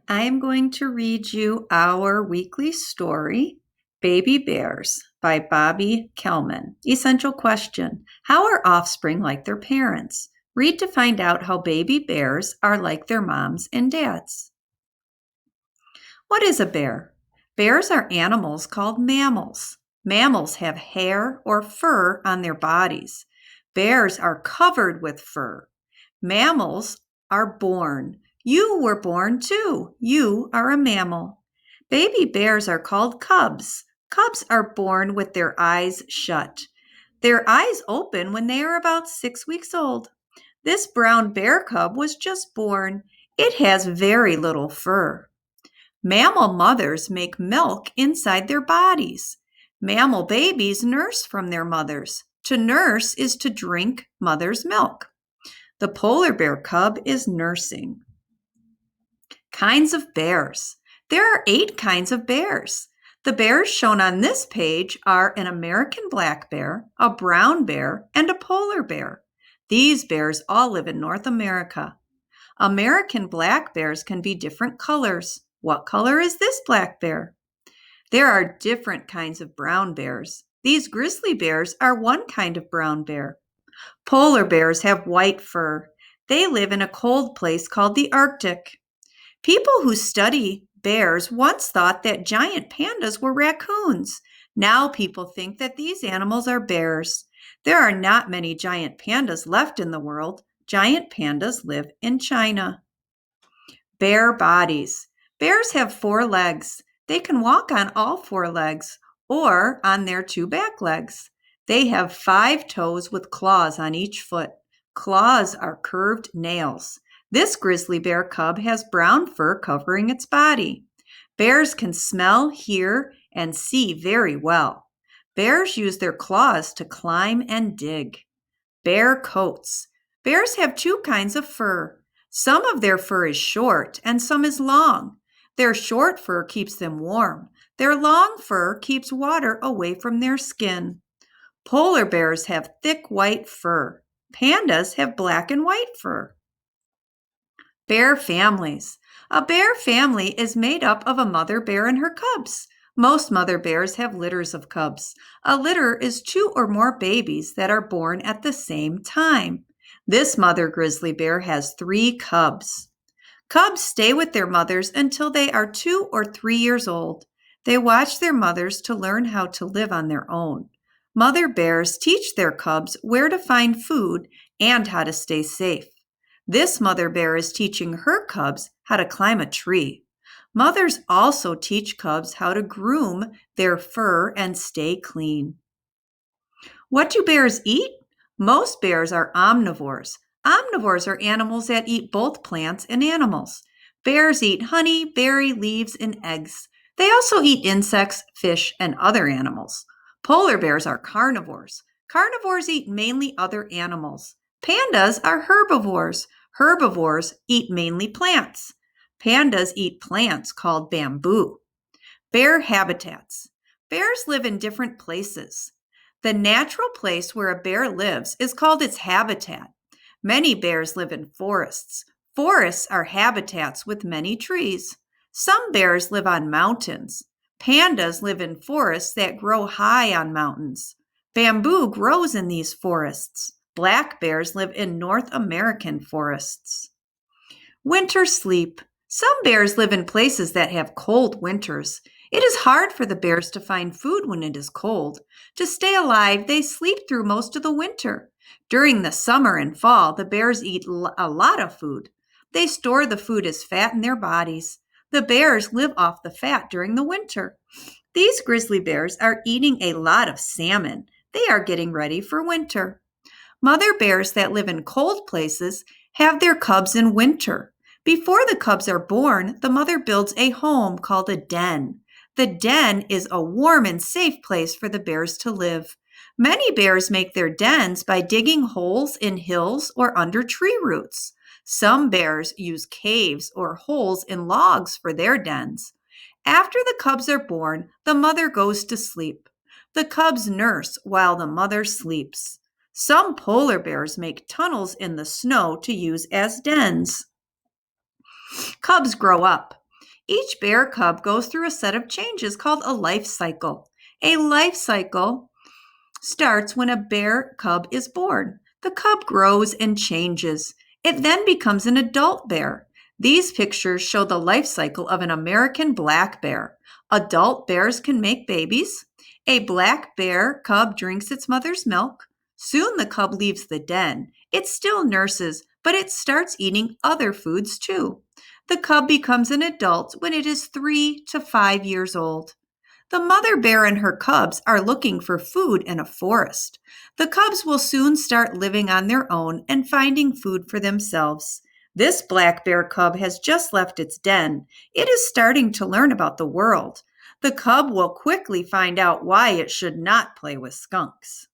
I am going to read you our weekly story, Baby Bears by Bobby Kelman. Essential question: how are offspring like their parents? Read to find out how baby bears are like their moms and dads. What is a bear? Bears are animals called mammals. Mammals have hair or fur on their bodies. Bears are covered with fur. Mammals are born. You were born too. You are a mammal. Baby bears are called cubs. Cubs are born with their eyes shut. Their eyes open when they are about 6 weeks old. This brown bear cub was just born. It has very little fur. Mammal mothers make milk inside their bodies. Mammal babies nurse from their mothers. To nurse is to drink mother's milk. The polar bear cub is nursing. Kinds of bears. There are 8 kinds of bears. The bears shown on this page are an American black bear, a brown bear, and a polar bear. These bears all live in North America. American black bears can be different colors. What color is this black bear? There are different kinds of brown bears. These grizzly bears are one kind of brown bear. Polar bears have white fur. They live in a cold place called the Arctic. People who study bears once thought that giant pandas were raccoons. Now people think that these animals are bears. There are not many giant pandas left in the world. Giant pandas live in China. Bear bodies. Bears have 4 legs. They can walk on all 4 legs or on their 2 back legs. They have 5 toes with claws on each foot. Claws are curved nails. This grizzly bear cub has brown fur covering its body. Bears can smell, hear, and see very well. Bears use their claws to climb and dig. Bear coats. Bears have 2 kinds of fur. Some of their fur is short and some is long. Their short fur keeps them warm. Their long fur keeps water away from their skin. Polar bears have thick white fur. Pandas have black and white fur. Bear families. A bear family is made up of a mother bear and her cubs. Most mother bears have litters of cubs. A litter is 2 or more babies that are born at the same time. This mother grizzly bear has 3 cubs. Cubs stay with their mothers until they are 2 or 3 years old. They watch their mothers to learn how to live on their own. Mother bears teach their cubs where to find food and how to stay safe. This mother bear is teaching her cubs how to climb a tree. Mothers also teach cubs how to groom their fur and stay clean. What do bears eat? Most bears are omnivores. Omnivores are animals that eat both plants and animals. Bears eat honey, berry, leaves, and eggs. They also eat insects, fish, and other animals. Polar bears are carnivores. Carnivores eat mainly other animals. Pandas are herbivores. Herbivores eat mainly plants. Pandas eat plants called bamboo. Bear habitats. Bears live in different places. The natural place where a bear lives is called its habitat. Many bears live in forests. Forests are habitats with many trees. Some bears live on mountains. Pandas live in forests that grow high on mountains. Bamboo grows in these forests. Black bears live in North American forests. Winter sleep. Some bears live in places that have cold winters. It is hard for the bears to find food when it is cold. To stay alive, they sleep through most of the winter. During the summer and fall, the bears eat a lot of food. They store the food as fat in their bodies. The bears live off the fat during the winter. These grizzly bears are eating a lot of salmon. They are getting ready for winter. Mother bears that live in cold places have their cubs in winter. Before the cubs are born, the mother builds a home called a den. The den is a warm and safe place for the bears to live. Many bears make their dens by digging holes in hills or under tree roots. Some bears use caves or holes in logs for their dens. After the cubs are born, the mother goes to sleep. The cubs nurse while the mother sleeps. Some polar bears make tunnels in the snow to use as dens. Cubs grow up. Each bear cub goes through a set of changes called a life cycle. A life cycle starts when a bear cub is born. The cub grows and changes. It then becomes an adult bear. These pictures show the life cycle of an American black bear. Adult bears can make babies. A black bear cub drinks its mother's milk. Soon the cub leaves the den. It still nurses, but it starts eating other foods too. The cub becomes an adult when it is 3 to 5 years old. The mother bear and her cubs are looking for food in a forest. The cubs will soon start living on their own and finding food for themselves. This black bear cub has just left its den. It is starting to learn about the world. The cub will quickly find out why it should not play with skunks.